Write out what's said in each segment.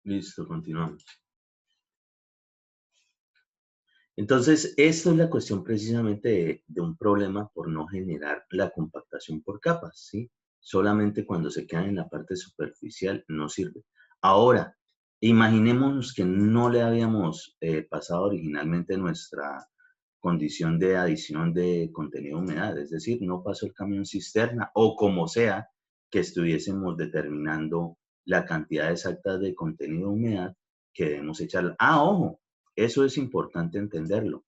Listo, continuamos. Entonces, esto es la cuestión precisamente de un problema por no generar la compactación por capas, ¿sí? Solamente cuando se queda en la parte superficial no sirve. Ahora, imaginémonos que no le habíamos pasado originalmente nuestra condición de adición de contenido de humedad, es decir, no pasó el camión cisterna o como sea que estuviésemos determinando la cantidad exacta de contenido de humedad que debemos echar. Ah, ojo, eso es importante entenderlo.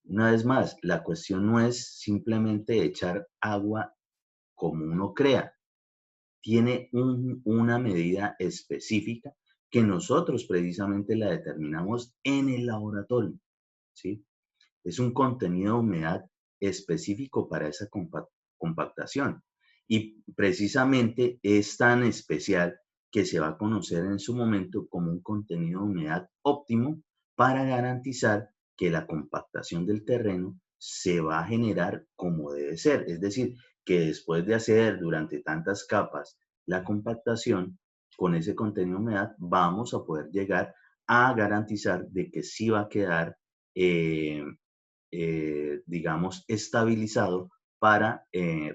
Una vez más, la cuestión no es simplemente echar agua como uno crea. Tiene una medida específica que nosotros precisamente la determinamos en el laboratorio, ¿sí? Es un contenido de humedad específico para esa compactación. Y precisamente es tan especial que se va a conocer en su momento como un contenido de humedad óptimo para garantizar que la compactación del terreno se va a generar como debe ser. Es decir, que después de hacer durante tantas capas la compactación, con ese contenido de humedad vamos a poder llegar a garantizar de que sí va a quedar digamos, estabilizado para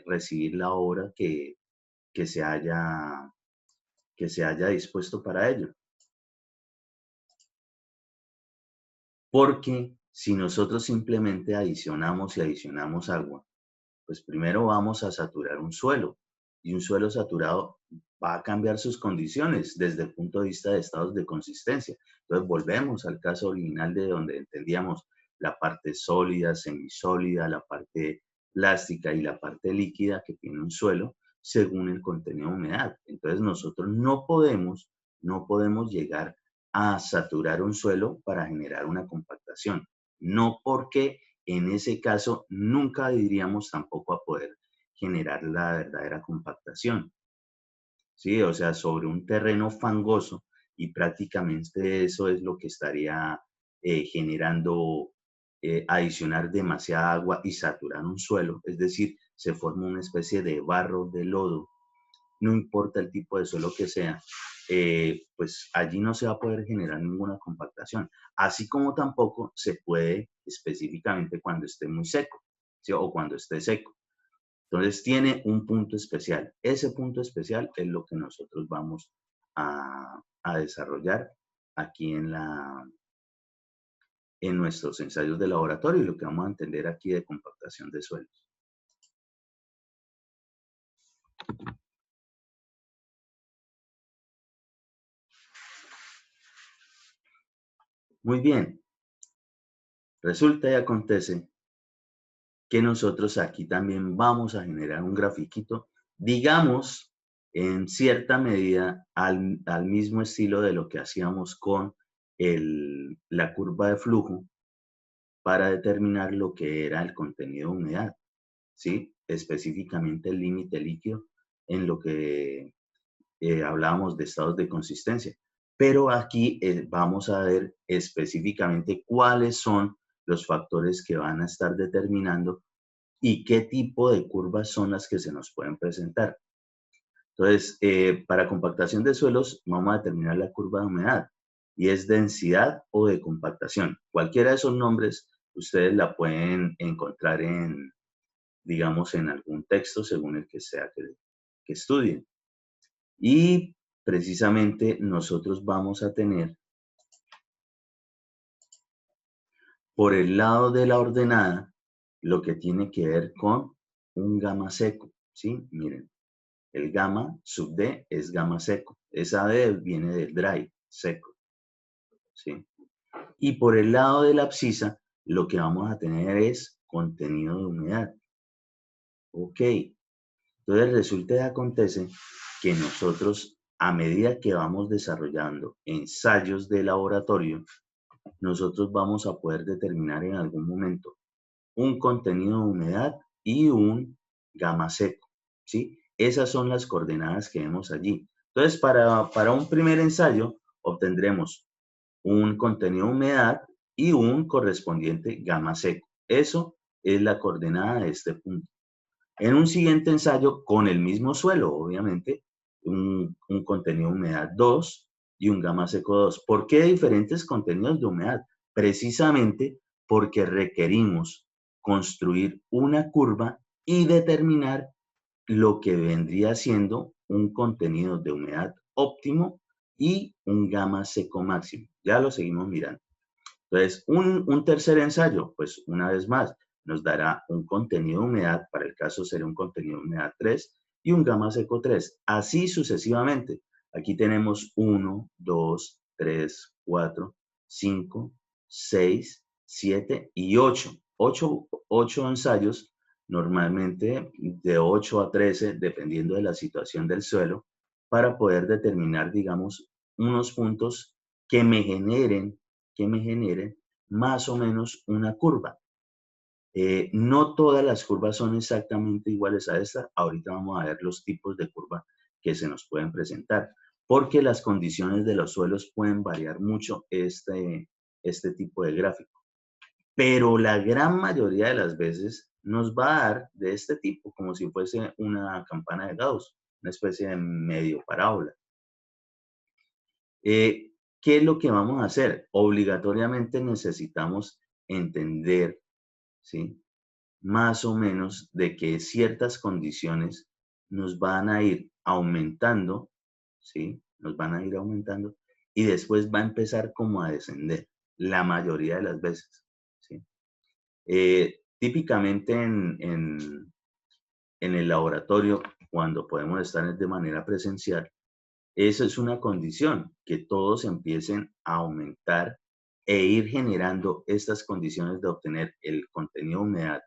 recibir la obra que se haya dispuesto para ello. Porque si nosotros simplemente adicionamos y adicionamos agua, pues primero vamos a saturar un suelo y un suelo saturado va a cambiar sus condiciones desde el punto de vista de estados de consistencia. Entonces volvemos al caso original de donde entendíamos la parte sólida, semisólida, la parte plástica y la parte líquida que tiene un suelo según el contenido de humedad. Entonces nosotros no podemos llegar a saturar un suelo para generar una compactación. No porque en ese caso nunca iríamos tampoco a poder generar la verdadera compactación, ¿sí? O sea, sobre un terreno fangoso y prácticamente eso es lo que estaría generando adicionar demasiada agua y saturar un suelo, es decir, se forma una especie de barro, de lodo, no importa el tipo de suelo que sea, pues allí no se va a poder generar ninguna compactación, así como tampoco se puede específicamente cuando esté muy seco, ¿sí? O cuando esté seco. Entonces tiene un punto especial. Ese punto especial es lo que nosotros vamos a desarrollar aquí en nuestros ensayos de laboratorio y lo que vamos a entender aquí de compactación de suelos. Muy bien, resulta y acontece que nosotros aquí también vamos a generar un grafiquito, digamos, en cierta medida al mismo estilo de lo que hacíamos con la curva de flujo para determinar lo que era el contenido de humedad, ¿sí? Específicamente el límite líquido en lo que hablábamos de estados de consistencia. Pero aquí vamos a ver específicamente cuáles son los factores que van a estar determinando y qué tipo de curvas son las que se nos pueden presentar. Entonces, para compactación de suelos, vamos a determinar la curva de humedad y es densidad o de compactación. Cualquiera de esos nombres ustedes la pueden encontrar digamos, en algún texto según el que sea que estudien. Y precisamente nosotros vamos a tener por el lado de la ordenada lo que tiene que ver con un gamma seco, ¿sí? Miren, el gamma sub D es gamma seco. Esa D viene del dry, seco, ¿sí? Y por el lado de la abscisa, lo que vamos a tener es contenido de humedad. Ok, entonces resulta y acontece que nosotros, a medida que vamos desarrollando ensayos de laboratorio, nosotros vamos a poder determinar en algún momento un contenido de humedad y un gamma seco, ¿sí? Esas son las coordenadas que vemos allí. Entonces, para un primer ensayo, obtendremos un contenido de humedad y un correspondiente gamma seco. Eso es la coordenada de este punto. En un siguiente ensayo, con el mismo suelo, obviamente, un contenido de humedad 2 y un gamma seco 2. ¿Por qué diferentes contenidos de humedad? Precisamente porque requerimos construir una curva y determinar lo que vendría siendo un contenido de humedad óptimo y un gamma seco máximo. Ya lo seguimos mirando. Entonces, un tercer ensayo, pues una vez más, nos dará un contenido de humedad, para el caso sería un contenido de humedad 3 y un gamma seco 3. Así sucesivamente. Aquí tenemos 1, 2, 3, 4, 5, 6, 7 y 8. 8 ensayos, normalmente de 8 a 13, dependiendo de la situación del suelo, para poder determinar, digamos, unos puntos que me generen más o menos una curva. No todas las curvas son exactamente iguales a esta. Ahorita vamos a ver los tipos de curva que se nos pueden presentar, porque las condiciones de los suelos pueden variar mucho este tipo de gráfico. Pero la gran mayoría de las veces nos va a dar de este tipo, como si fuese una campana de Gauss, una especie de medio parábola. ¿Qué es lo que vamos a hacer? Obligatoriamente necesitamos entender, ¿sí? Más o menos de que ciertas condiciones nos van a ir aumentando, ¿sí? Nos van a ir aumentando y después va a empezar como a descender. la mayoría de las veces, ¿sí? Típicamente en el laboratorio, cuando podemos estar de manera presencial, eso es una condición, que todos empiecen a aumentar e ir generando estas condiciones de obtener el contenido de humedad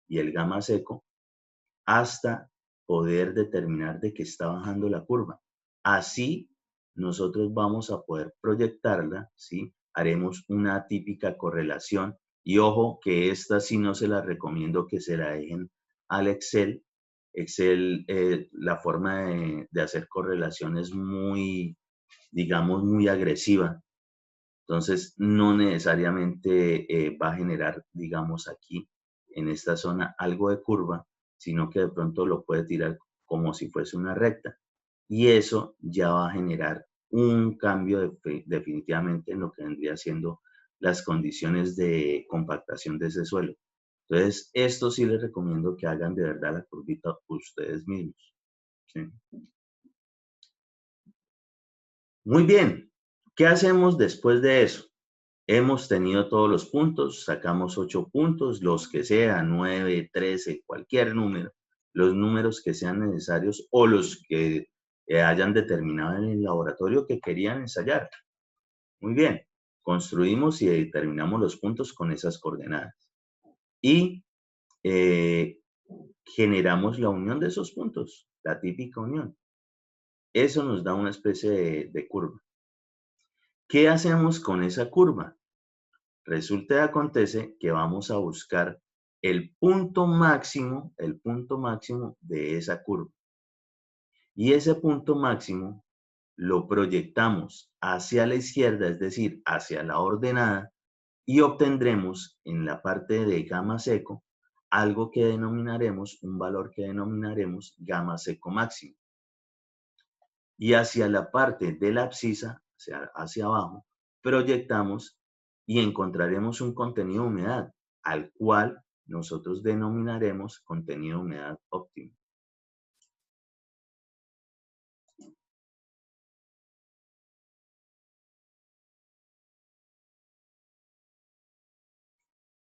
y el gamma seco hasta poder determinar de que está bajando la curva. Así nosotros vamos a poder proyectarla, ¿sí? Haremos una típica correlación y ojo que esta sí no se la recomiendo que se la dejen al Excel. Excel, la forma de hacer correlación es muy, digamos, muy agresiva. Entonces, no necesariamente va a generar, digamos, aquí en esta zona algo de curva, sino que de pronto lo puede tirar como si fuese una recta. Y eso ya va a generar un cambio definitivamente en lo que vendría siendo las condiciones de compactación de ese suelo. Entonces, esto sí les recomiendo que hagan de verdad la curvita ustedes mismos. ¿Sí? Muy bien. ¿Qué hacemos después de eso? Hemos tenido todos los puntos, sacamos 8 puntos, los que sean, 9, 13, cualquier número, los números que sean necesarios o los que hayan determinado en el laboratorio que querían ensayar. Muy bien, construimos y determinamos los puntos con esas coordenadas. Y eh, generamos la unión de esos puntos, la típica unión. Eso nos da una especie de curva. ¿Qué hacemos con esa curva? Resulta y acontece que vamos a buscar el punto máximo de esa curva. Y ese punto máximo lo proyectamos hacia la izquierda, es decir, hacia la ordenada, y obtendremos en la parte de gamma seco algo que denominaremos, un valor que denominaremos gamma seco máximo. Y hacia la parte de la abscisa, hacia abajo, proyectamos y encontraremos un contenido de humedad, al cual nosotros denominaremos contenido de humedad óptimo.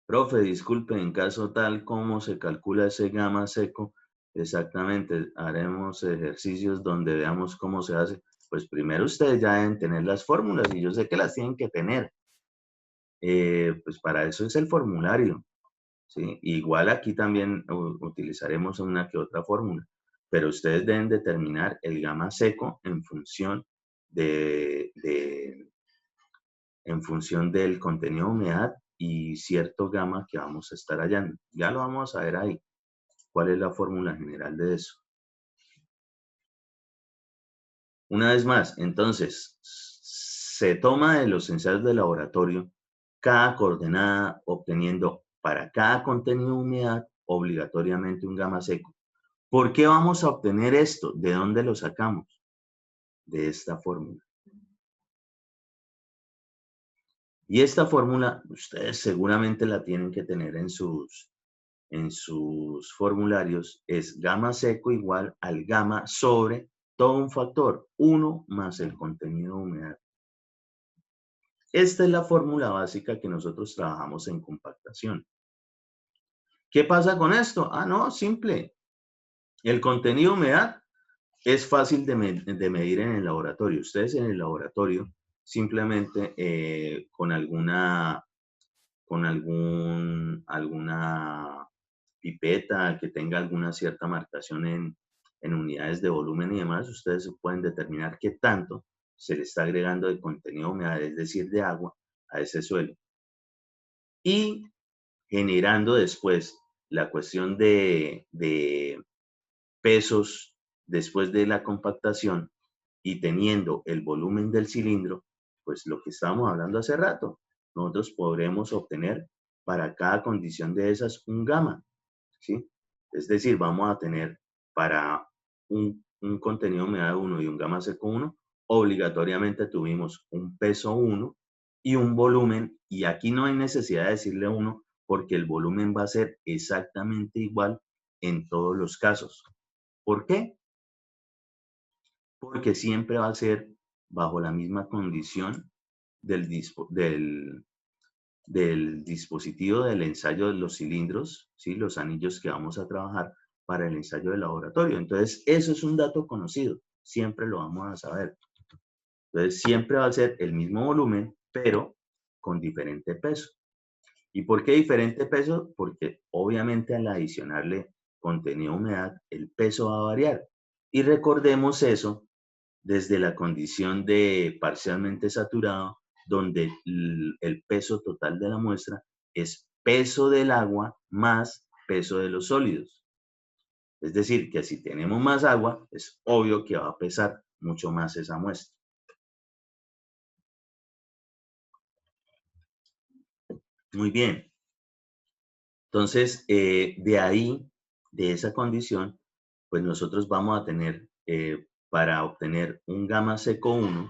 Profe, disculpe, en caso tal, ¿cómo se calcula ese gamma seco? Exactamente, haremos ejercicios donde veamos cómo se hace. Pues primero ustedes ya deben tener las fórmulas y yo sé que las tienen que tener. Pues para eso es el formulario. ¿Sí? Igual aquí también utilizaremos una que otra fórmula, pero ustedes deben determinar el gamma seco en función del contenido de humedad y cierto gamma que vamos a estar hallando. Ya lo vamos a ver ahí. ¿Cuál es la fórmula general de eso? Una vez más, entonces, se toma de los ensayos de laboratorio cada coordenada obteniendo para cada contenido de humedad obligatoriamente un gamma seco. ¿Por qué vamos a obtener esto? ¿De dónde lo sacamos? De esta fórmula. Y esta fórmula ustedes seguramente la tienen que tener en sus formularios. Es gamma seco igual al gamma sobre todo un factor, 1 más el contenido de humedad. Esta es la fórmula básica que nosotros trabajamos en compactación. ¿Qué pasa con esto? Ah, no, simple. El contenido de humedad es fácil de medir en el laboratorio. Ustedes en el laboratorio simplemente alguna pipeta que tenga alguna cierta marcación en unidades de volumen y demás, ustedes pueden determinar qué tanto se le está agregando de contenido de humedad, es decir, de agua, a ese suelo. Y generando después la cuestión de pesos después de la compactación y teniendo el volumen del cilindro, pues lo que estábamos hablando hace rato, nosotros podremos obtener para cada condición de esas un gamma, ¿sí? Es decir, vamos a tener para un contenido de humedad 1 y un gamma seco 1, obligatoriamente tuvimos un peso 1 y un volumen, y aquí no hay necesidad de decirle 1 porque el volumen va a ser exactamente igual en todos los casos. ¿Por qué? Porque siempre va a ser bajo la misma condición del del dispositivo del ensayo de los cilindros, ¿sí? Los anillos que vamos a trabajar para el ensayo de laboratorio. Entonces, eso es un dato conocido, siempre lo vamos a saber. Entonces, siempre va a ser el mismo volumen, pero con diferente peso. ¿Y por qué diferente peso? Porque obviamente al adicionarle contenido de humedad, el peso va a variar. Y recordemos eso desde la condición de parcialmente saturado, donde el peso total de la muestra es peso del agua más peso de los sólidos. Es decir, que si tenemos más agua, es obvio que va a pesar mucho más esa muestra. Muy bien. Entonces, de ahí, de esa condición, pues nosotros vamos a tener, para obtener un gamma seco 1,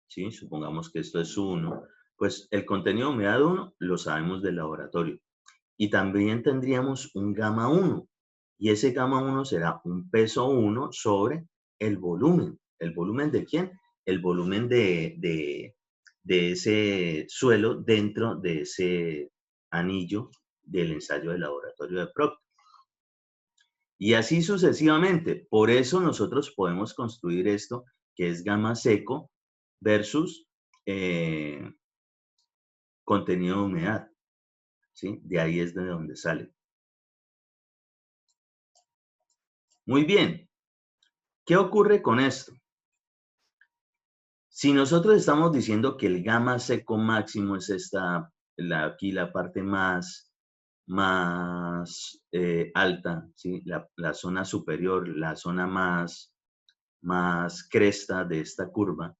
¿sí? Supongamos que esto es 1, pues el contenido de humedad 1 lo sabemos del laboratorio. Y también tendríamos un gamma 1. Y ese gamma 1 será un peso 1 sobre el volumen. ¿El volumen de quién? El volumen de ese suelo dentro de ese anillo del ensayo de laboratorio de Proctor. Y así sucesivamente. Por eso nosotros podemos construir esto, que es gamma seco versus contenido de humedad, ¿sí? De ahí es de donde sale. Muy bien. ¿Qué ocurre con esto? Si nosotros estamos diciendo que el gamma seco máximo es esta, aquí la parte más alta, ¿sí? La zona superior, la zona más cresta de esta curva,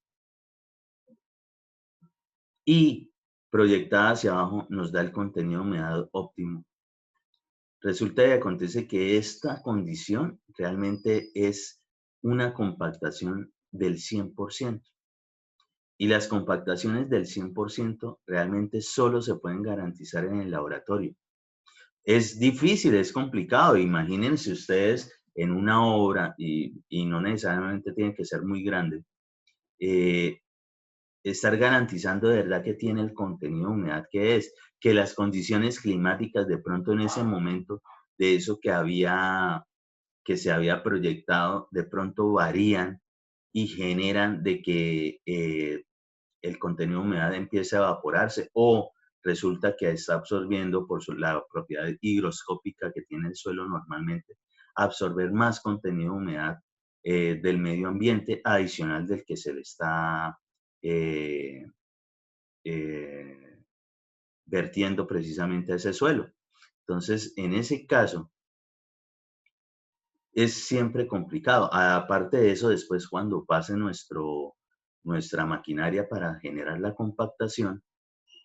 y proyectada hacia abajo nos da el contenido de humedad óptimo. Resulta y acontece que esta condición realmente es una compactación del 100%. Y las compactaciones del 100% realmente solo se pueden garantizar en el laboratorio. Es difícil, es complicado. Imagínense ustedes en una obra, y no necesariamente tiene que ser muy grande, eh, estar garantizando de verdad que tiene el contenido de humedad que es, que las condiciones climáticas de pronto en ese momento de eso que se había proyectado, de pronto varían y generan de que el contenido de humedad empieza a evaporarse o resulta que está absorbiendo por la propiedad higroscópica que tiene el suelo normalmente, absorber más contenido de humedad del medio ambiente adicional del que se le está eh, eh, vertiendo precisamente a ese suelo. Entonces, en ese caso, es siempre complicado. Aparte de eso, después cuando pase nuestra maquinaria para generar la compactación,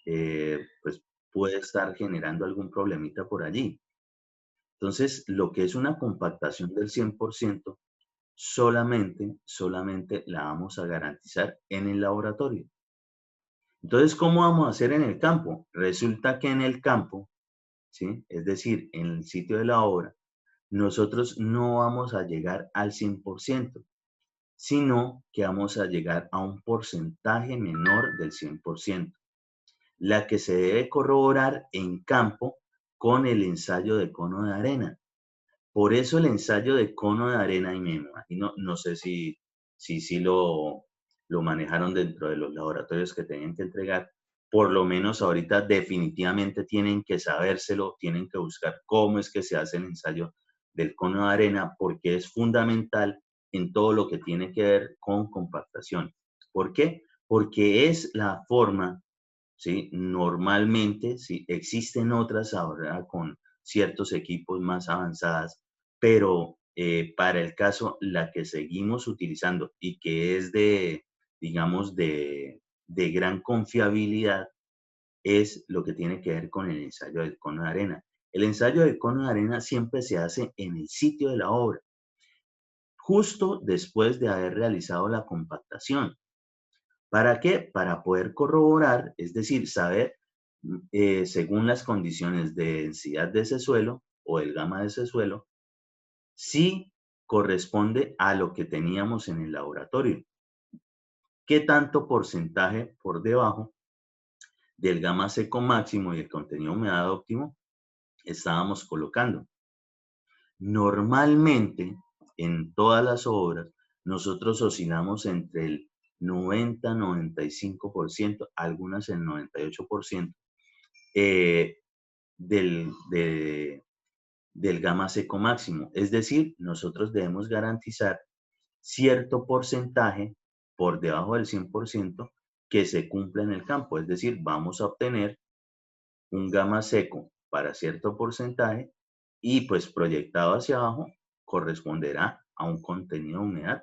pues puede estar generando algún problemita por allí. Entonces, lo que es una compactación del 100%, solamente la vamos a garantizar en el laboratorio. Entonces, ¿cómo vamos a hacer en el campo? Resulta que en el campo, ¿sí? Es decir, en el sitio de la obra, nosotros no vamos a llegar al 100%, sino que vamos a llegar a un porcentaje menor del 100%. La que se debe corroborar en campo con el ensayo de cono de arena. Por eso el ensayo de cono de arena, y me imagino, no sé si lo manejaron dentro de los laboratorios que tenían que entregar, por lo menos ahorita definitivamente tienen que sabérselo, tienen que buscar cómo es que se hace el ensayo del cono de arena, porque es fundamental en todo lo que tiene que ver con compactación. ¿Por qué? Porque es la forma, ¿sí? Normalmente, sí, existen otras ahora con ciertos equipos más avanzadas, pero para el caso, la que seguimos utilizando y que es digamos, de gran confiabilidad, es lo que tiene que ver con el ensayo del cono de arena. El ensayo del cono de arena siempre se hace en el sitio de la obra, justo después de haber realizado la compactación. ¿Para qué? Para poder corroborar, es decir, saber, según las condiciones de densidad de ese suelo o el gamma de ese suelo, si corresponde a lo que teníamos en el laboratorio. ¿Qué tanto porcentaje por debajo del gamma seco máximo y el contenido de humedad óptimo estábamos colocando. Normalmente, en todas las obras, nosotros oscilamos entre el 90-95%, algunas el 98%, del, del gamma seco máximo. Es decir, nosotros debemos garantizar cierto porcentaje por debajo del 100% que se cumpla en el campo. Es decir, vamos a obtener un gamma seco para cierto porcentaje y pues proyectado hacia abajo corresponderá a un contenido de humedad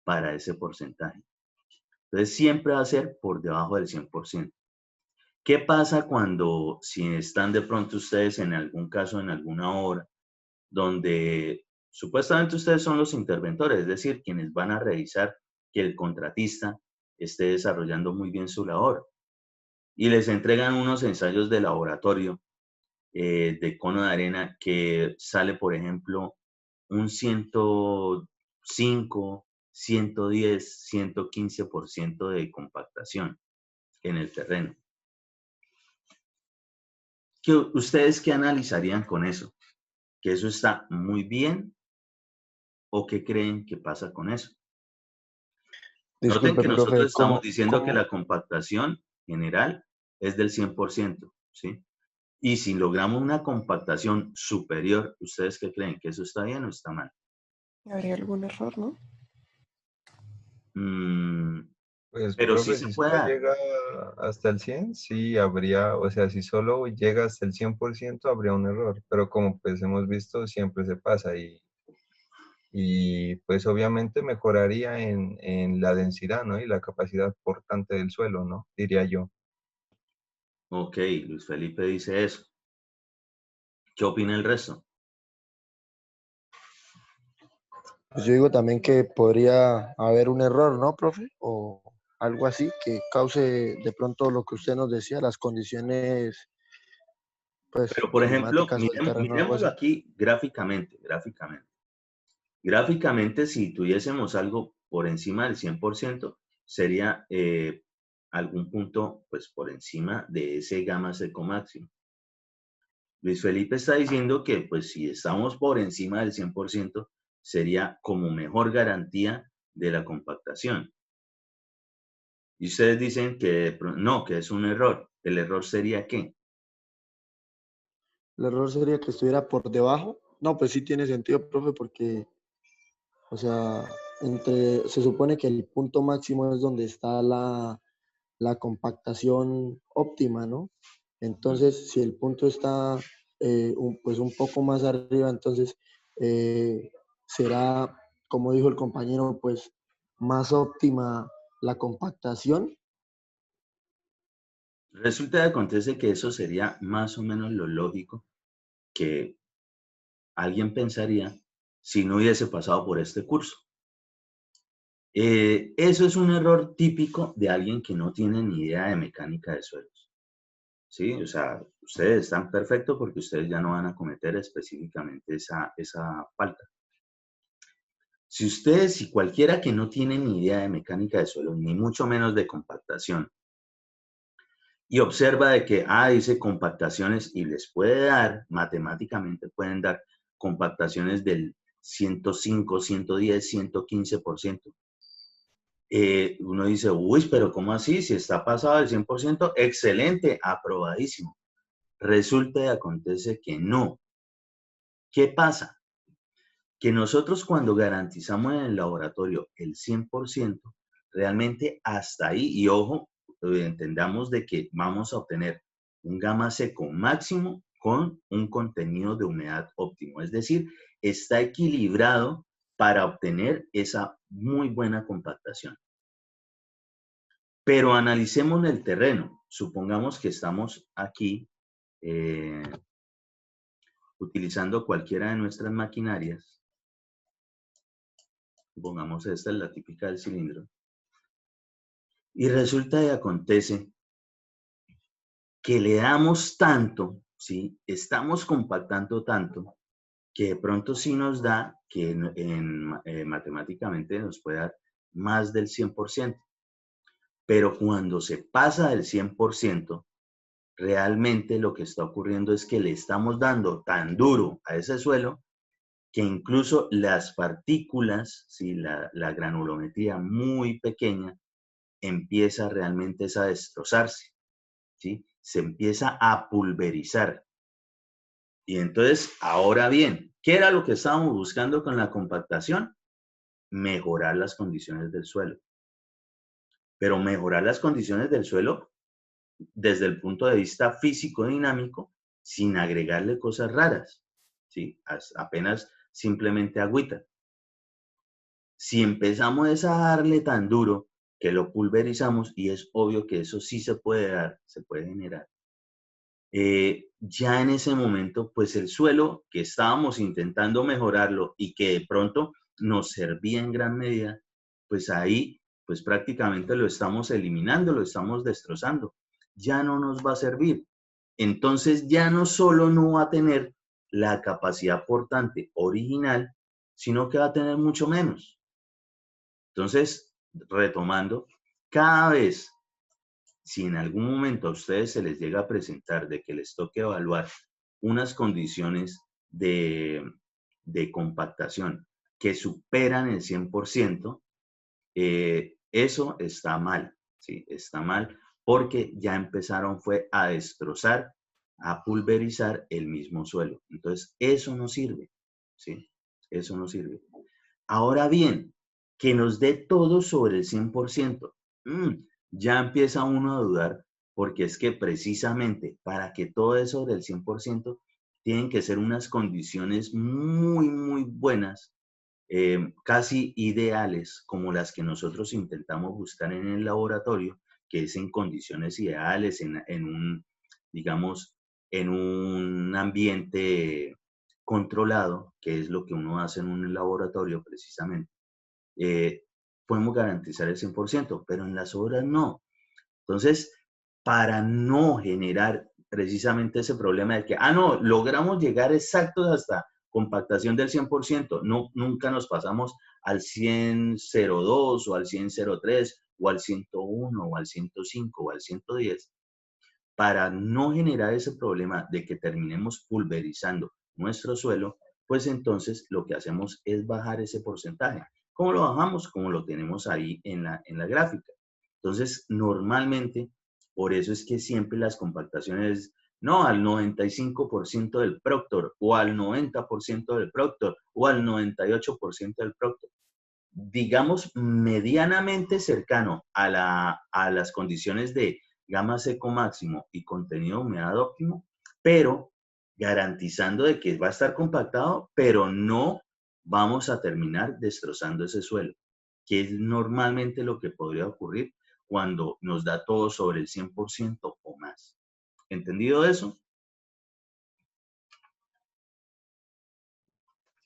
para ese porcentaje. Entonces siempre va a ser por debajo del 100%. ¿Qué pasa cuando si están de pronto ustedes en algún caso, en alguna obra, donde supuestamente ustedes son los interventores, es decir, quienes van a revisar que el contratista esté desarrollando muy bien su labor y les entregan unos ensayos de laboratorio de cono de arena que sale, por ejemplo, un 105, 110, 115% de compactación en el terreno? ¿Ustedes qué analizarían con eso? ¿Que eso está muy bien o qué creen que pasa con eso? Noten Disculpe, que nosotros profe, estamos diciendo que la compactación general es del 100%, ¿sí? Y si logramos una compactación superior, ¿ustedes qué creen? ¿Que eso está bien o está mal? ¿Habría algún error, no? Mm, Pues, pero sí profe, se si puede solo dar. llega hasta el 100, sí habría, o sea, si solo llega hasta el 100%, habría un error, pero como pues hemos visto, siempre se pasa y pues obviamente mejoraría en la densidad, ¿no? Y la capacidad portante del suelo, ¿no? Diría yo. Ok, Luis Felipe dice eso. ¿Qué opina el resto? pues yo digo también que podría haber un error, ¿no, profe? O algo así que cause de pronto lo que usted nos decía, las condiciones, pues, Pero, por ejemplo, climáticas o el terreno, algo miremoslo así. aquí gráficamente. Gráficamente, si tuviésemos algo por encima del 100%, sería algún punto pues, por encima de ese gamma seco máximo. Luis Felipe está diciendo que pues, si estamos por encima del 100%, sería como mejor garantía de la compactación. Y ustedes dicen que no, que es un error. ¿El error sería qué? El error sería que estuviera por debajo. No, pues sí tiene sentido, profe, porque, o sea, se supone que el punto máximo es donde está la compactación óptima, ¿no? Entonces, si el punto está pues un poco más arriba, entonces eh, será, como dijo el compañero, pues más óptima la compactación. Resulta que acontece que eso sería más o menos lo lógico que alguien pensaría si no hubiese pasado por este curso. Eso es un error típico de alguien que no tiene ni idea de mecánica de suelos. ¿Sí? O sea, ustedes están perfectos porque ustedes ya no van a cometer específicamente esa falta. Si cualquiera que no tiene ni idea de mecánica de suelos, ni mucho menos de compactación, y observa de que, dice compactaciones y les puede dar, matemáticamente pueden dar compactaciones del 105, 110, 115%. Uno dice, uy, pero ¿cómo así? Si está pasado del 100%, excelente, aprobadísimo. Resulta y acontece que no. ¿Qué pasa? Que nosotros cuando garantizamos en el laboratorio el 100%, realmente hasta ahí, y ojo, entendamos de que vamos a obtener un gamma seco máximo con un contenido de humedad óptimo. Es decir, está equilibrado para obtener esa muy buena compactación. Pero analicemos el terreno. Supongamos que estamos aquí utilizando cualquiera de nuestras maquinarias. Supongamos esta es la típica del cilindro. Y resulta y acontece que le damos tanto, ¿sí? Estamos compactando tanto que de pronto sí nos da que matemáticamente nos puede dar más del 100%. Pero cuando se pasa del 100%, realmente lo que está ocurriendo es que le estamos dando tan duro a ese suelo que incluso las partículas, ¿sí? La granulometría muy pequeña, empieza realmente a destrozarse, ¿sí? Se empieza a pulverizar. Y entonces, ahora bien, ¿qué era lo que estábamos buscando con la compactación? Mejorar las condiciones del suelo. Pero mejorar las condiciones del suelo desde el punto de vista físico-dinámico, sin agregarle cosas raras, ¿sí? Apenas simplemente agüita. Si empezamos a darle tan duro que lo pulverizamos, y es obvio que eso sí se puede dar, se puede generar, ya en ese momento, pues el suelo que estábamos intentando mejorarlo y que de pronto nos servía en gran medida, pues ahí, pues prácticamente lo estamos eliminando, lo estamos destrozando. Ya no nos va a servir. Entonces ya no solo no va a tener la capacidad portante original, sino que va a tener mucho menos. Entonces, retomando, cada vez, si en algún momento a ustedes se les llega a presentar de que les toque evaluar unas condiciones de compactación que superan el 100%, eso está mal, ¿sí? Está mal porque ya empezaron fue a destrozar, a pulverizar el mismo suelo. Entonces, eso no sirve, ¿sí? Eso no sirve. Ahora bien, que nos dé todo sobre el 100%, ya empieza uno a dudar, porque es que precisamente para que todo es sobre el 100%, tienen que ser unas condiciones muy, muy buenas, casi ideales, como las que nosotros intentamos buscar en el laboratorio, que es en condiciones ideales, en un, digamos, en un ambiente controlado, que es lo que uno hace en un laboratorio precisamente. Podemos garantizar el 100%, pero en las obras no. Entonces, para no generar precisamente ese problema de que, no, logramos llegar exactos hasta compactación del 100%, no, nunca nos pasamos al 100.02 o al 100.03 o al 101 o al 105 o al 110, para no generar ese problema de que terminemos pulverizando nuestro suelo, pues entonces lo que hacemos es bajar ese porcentaje. ¿Cómo lo bajamos? Como lo tenemos ahí en la gráfica. Entonces, normalmente, por eso es que siempre las compactaciones, no al 95% del Proctor, o al 90% del Proctor, o al 98% del Proctor. Digamos, medianamente cercano a las condiciones de gama seco máximo y contenido de humedad óptimo, pero garantizando de que va a estar compactado, pero no vamos a terminar destrozando ese suelo, que es normalmente lo que podría ocurrir cuando nos da todo sobre el 100% o más. ¿Entendido eso?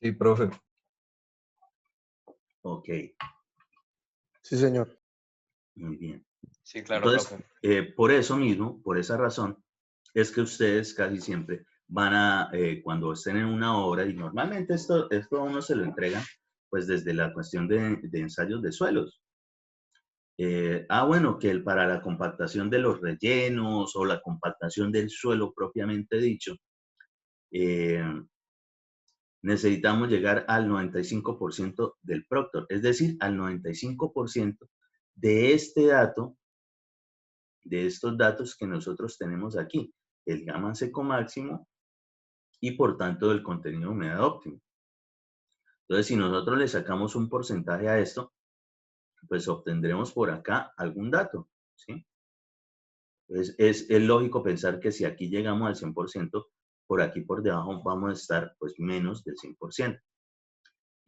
Sí, profe. Ok, Sí, señor. muy bien. Sí, claro, Entonces, profe. por eso mismo, por esa razón, es que ustedes casi siempre van a, cuando estén en una obra, y normalmente esto a uno se lo entregan, pues desde la cuestión de ensayos de suelos. Bueno, que para la compactación de los rellenos o la compactación del suelo propiamente dicho, eh, necesitamos llegar al 95% del Proctor, es decir, al 95% de este dato, de estos datos que nosotros tenemos aquí, el gamma seco máximo y por tanto del contenido de humedad óptimo. Entonces, si nosotros le sacamos un porcentaje a esto, pues obtendremos por acá algún dato, ¿sí? Es lógico pensar que si aquí llegamos al 100%, por aquí por debajo vamos a estar pues menos del 100%.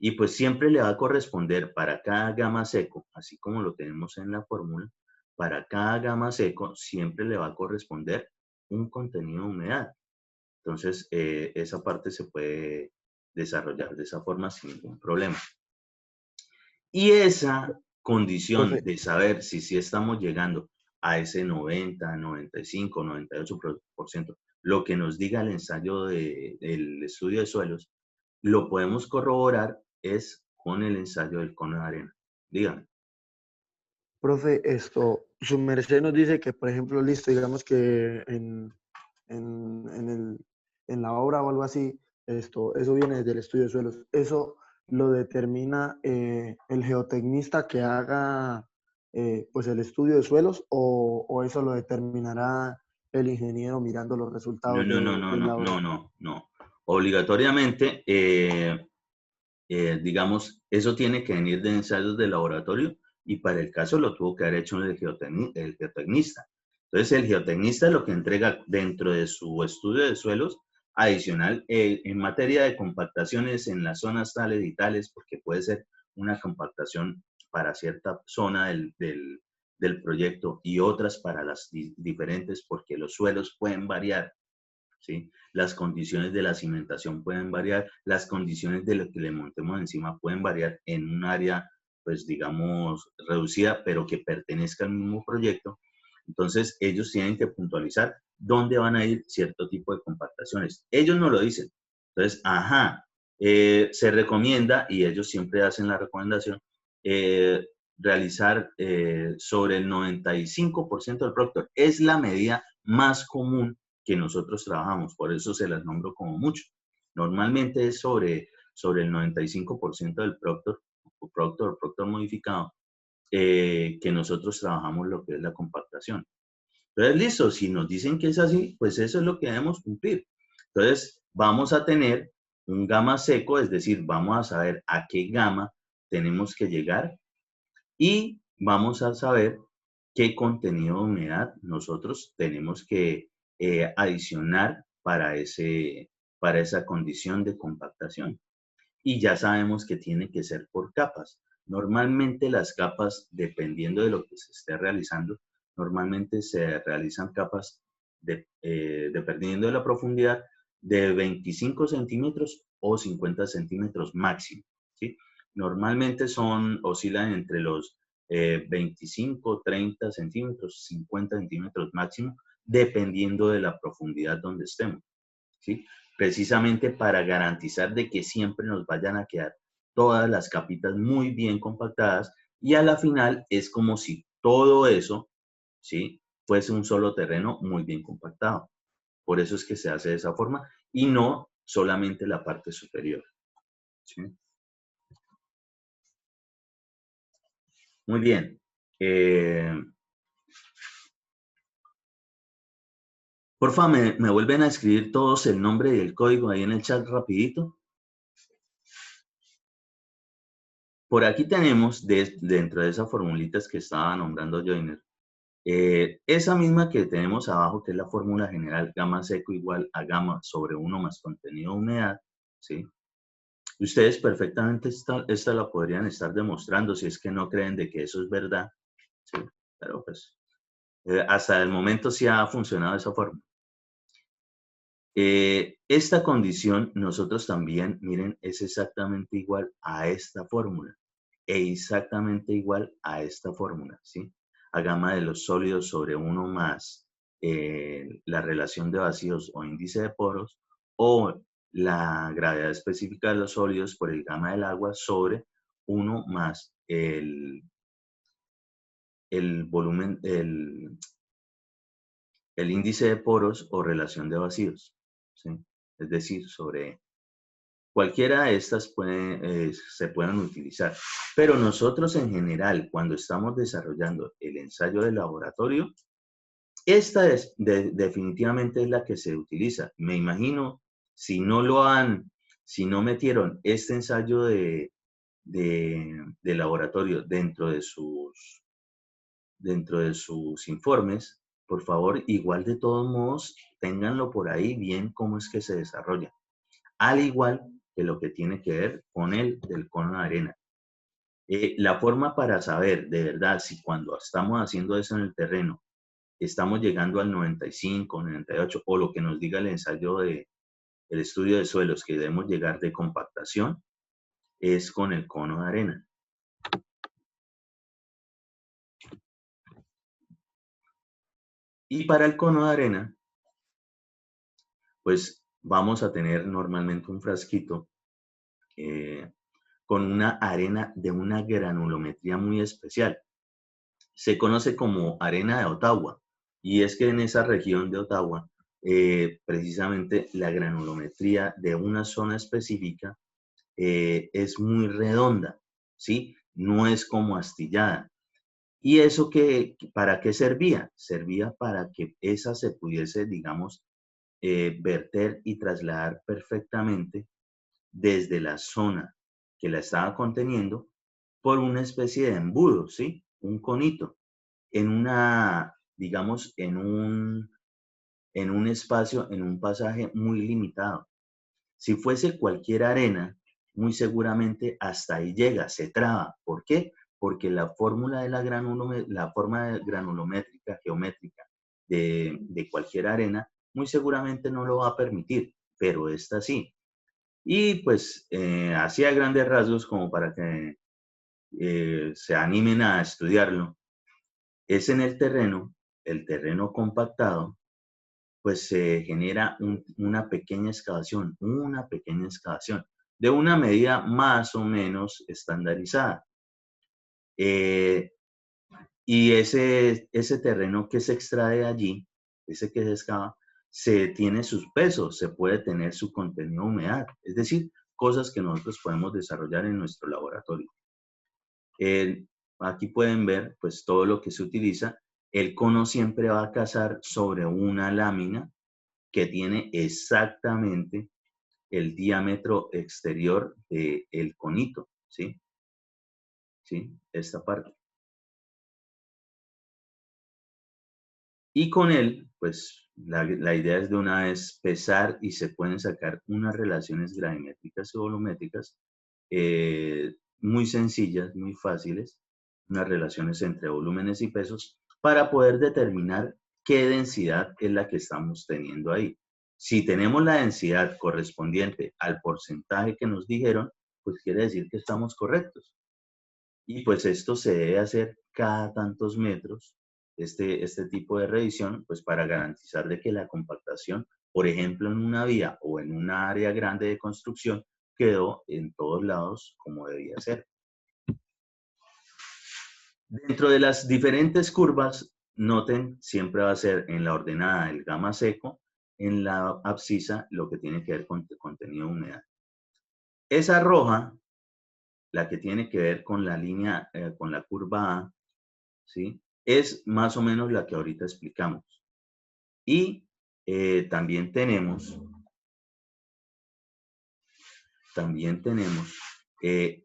Y pues siempre le va a corresponder para cada gamma seco, así como lo tenemos en la fórmula, para cada gamma seco siempre le va a corresponder un contenido de humedad. Entonces, esa parte se puede desarrollar de esa forma sin ningún problema. Y esa condición Profe, de saber si estamos llegando a ese 90, 95, 98%, lo que nos diga el ensayo del estudio de suelos, lo podemos corroborar es con el ensayo del cono de arena. Díganme. Profe, su merced nos dice que, por ejemplo, listo, digamos que en la obra o algo así, eso viene desde el estudio de suelos. ¿Eso lo determina el geotecnista que haga pues el estudio de suelos o eso lo determinará el ingeniero mirando los No, resultados no, no, no, de no, la obra? no, no, no. Obligatoriamente, digamos, eso tiene que venir de ensayos de laboratorio y para el caso lo tuvo que haber hecho el geotecnista. Entonces, el geotecnista lo que entrega dentro de su estudio de suelos, adicional, en materia de compactaciones en las zonas tales y tales, porque puede ser una compactación para cierta zona del proyecto y otras para las diferentes, porque los suelos pueden variar. ¿Sí? Las condiciones de la cimentación pueden variar, las condiciones de lo que le montemos encima pueden variar en un área, pues digamos, reducida, pero que pertenezca al mismo proyecto. Entonces, ellos tienen que puntualizar dónde van a ir cierto tipo de compactaciones. Ellos no lo dicen. Entonces, se recomienda, y ellos siempre hacen la recomendación, realizar sobre el 95% del proctor. Es la medida más común que nosotros trabajamos, por eso se las nombro como mucho. Normalmente es sobre el 95% del proctor modificado, que nosotros trabajamos lo que es la compactación. Entonces, listo, si nos dicen que es así, pues eso es lo que debemos cumplir. Entonces, vamos a tener un gamma seco, es decir, vamos a saber a qué gamma tenemos que llegar y vamos a saber qué contenido de humedad nosotros tenemos que adicionar para esa condición de compactación. Y ya sabemos que tiene que ser por capas. Normalmente las capas, dependiendo de lo que se esté realizando, normalmente se realizan capas dependiendo de la profundidad de 25 centímetros o 50 centímetros máximo, ¿sí? Normalmente oscilan entre los 25, 30 centímetros, 50 centímetros máximo, dependiendo de la profundidad donde estemos, ¿sí? Precisamente para garantizar de que siempre nos vayan a quedar todas las capitas muy bien compactadas y a la final es como si todo eso, ¿sí?, fuese un solo terreno muy bien compactado. Por eso es que se hace de esa forma y no solamente la parte superior, ¿sí? Muy bien. Porfa, me vuelven a escribir todos el nombre y el código ahí en el chat rapidito. Por aquí tenemos, dentro de esas formulitas que estaba nombrando Joyner, esa misma que tenemos abajo, que es la fórmula general gamma seco igual a gamma sobre 1 más contenido de humedad, ¿sí? Ustedes perfectamente esta la podrían estar demostrando si es que no creen de que eso es verdad, ¿sí? Pero pues hasta el momento sí ha funcionado esa forma. Esta condición nosotros también, miren, es exactamente igual a esta fórmula e exactamente igual a esta fórmula, ¿sí? A gamma de los sólidos sobre 1 más la relación de vacíos o índice de poros o la gravedad específica de los sólidos por el gamma del agua sobre 1 más el volumen, el índice de poros o relación de vacíos, ¿sí? Es decir, sobre cualquiera de estas se pueden utilizar, pero nosotros en general, cuando estamos desarrollando el ensayo de laboratorio, esta definitivamente es la que se utiliza. Me imagino, si no metieron este ensayo de laboratorio dentro de sus informes, por favor, igual de todos modos, ténganlo por ahí bien cómo es que se desarrolla. Al igual que lo que tiene que ver con el del cono de arena. La forma para saber de verdad si cuando estamos haciendo eso en el terreno estamos llegando al 95, 98 o lo que nos diga el ensayo el estudio de suelos que debemos llegar de compactación es con el cono de arena. Y para el cono de arena, pues vamos a tener normalmente un frasquito con una arena de una granulometría muy especial. se conoce como arena de Ottawa. Y es que en esa región de Ottawa, precisamente la granulometría de una zona específica es muy redonda, ¿sí? No es como astillada. ¿Y eso para qué servía? Servía para que esa se pudiese, digamos, verter y trasladar perfectamente desde la zona que la estaba conteniendo por una especie de embudo, ¿sí? Un conito, en una, digamos, en un espacio, en un pasaje muy limitado. Si fuese cualquier arena, muy seguramente hasta ahí llega, se traba. ¿Por qué? Porque la fórmula de la forma granulométrica, geométrica de cualquier arena, muy seguramente no lo va a permitir, pero esta sí. Y pues así a grandes rasgos, como para que se animen a estudiarlo, es en el terreno compactado, pues se genera una pequeña excavación de una medida más o menos estandarizada. Y ese terreno que se extrae allí, ese que se excava, se tiene sus pesos, se puede tener su contenido de humedad, es decir, cosas que nosotros podemos desarrollar en nuestro laboratorio. Aquí pueden ver pues todo lo que se utiliza. El cono siempre va a cazar sobre una lámina que tiene exactamente el diámetro exterior del conito, ¿sí? ¿Sí? Esta parte. Y con él, pues la idea es de una vez pesar y se pueden sacar unas relaciones gravimétricas y volumétricas muy sencillas, muy fáciles, unas relaciones entre volúmenes y pesos para poder determinar qué densidad es la que estamos teniendo ahí. Si tenemos la densidad correspondiente al porcentaje que nos dijeron, pues quiere decir que estamos correctos. Y pues esto se debe hacer cada tantos metros, este tipo de revisión, pues para garantizar de que la compactación, por ejemplo, en una vía o en una área grande de construcción, quedó en todos lados como debía ser. Dentro de las diferentes curvas, noten, siempre va a ser en la ordenada el gamma seco, en la abscisa lo que tiene que ver con contenido de humedad. Esa roja, la que tiene que ver con la línea, con la curva A, ¿sí? Es más o menos la que ahorita explicamos. Y también tenemos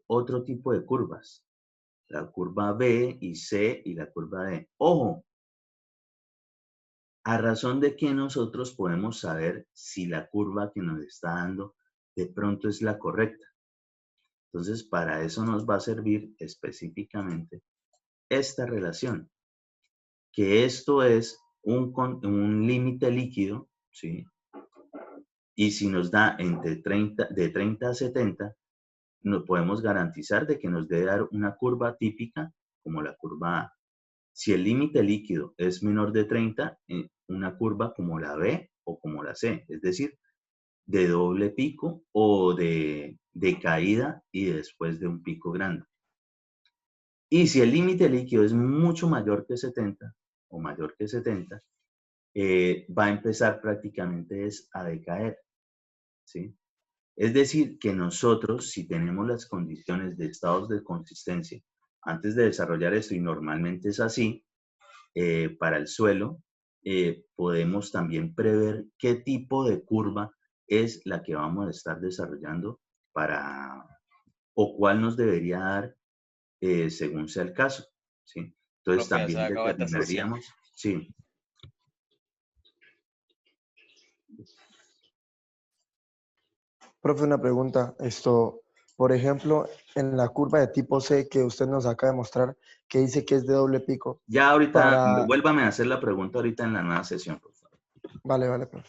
otro tipo de curvas. La curva B y C y la curva D. Ojo, a razón de que nosotros podemos saber si la curva que nos está dando de pronto es la correcta. Entonces, para eso nos va a servir específicamente esta relación, que esto es un límite líquido, ¿sí? Y si nos da de 30 a 70, nos podemos garantizar de que nos debe dar una curva típica como la curva A. Si el límite líquido es menor de 30, una curva como la B o como la C, es decir, de doble pico o de caída y después de un pico grande. Y si el límite líquido es mucho mayor que 70 o mayor que 70, va a empezar prácticamente a decaer, ¿sí? Es decir, que nosotros, si tenemos las condiciones de estados de consistencia antes de desarrollar esto, y normalmente es así, para el suelo, podemos también prever qué tipo de curva es la que vamos a estar desarrollando o cuál nos debería dar según sea el caso, ¿sí? Entonces Profe, ya se también acabó esta sesión. determinaríamos, sí. Profe, una pregunta. Por ejemplo, en la curva de tipo C que usted nos acaba de mostrar, que dice que es de doble pico. Ya ahorita, vuélvame a hacer la pregunta ahorita en la nueva sesión, por favor. Vale, profe.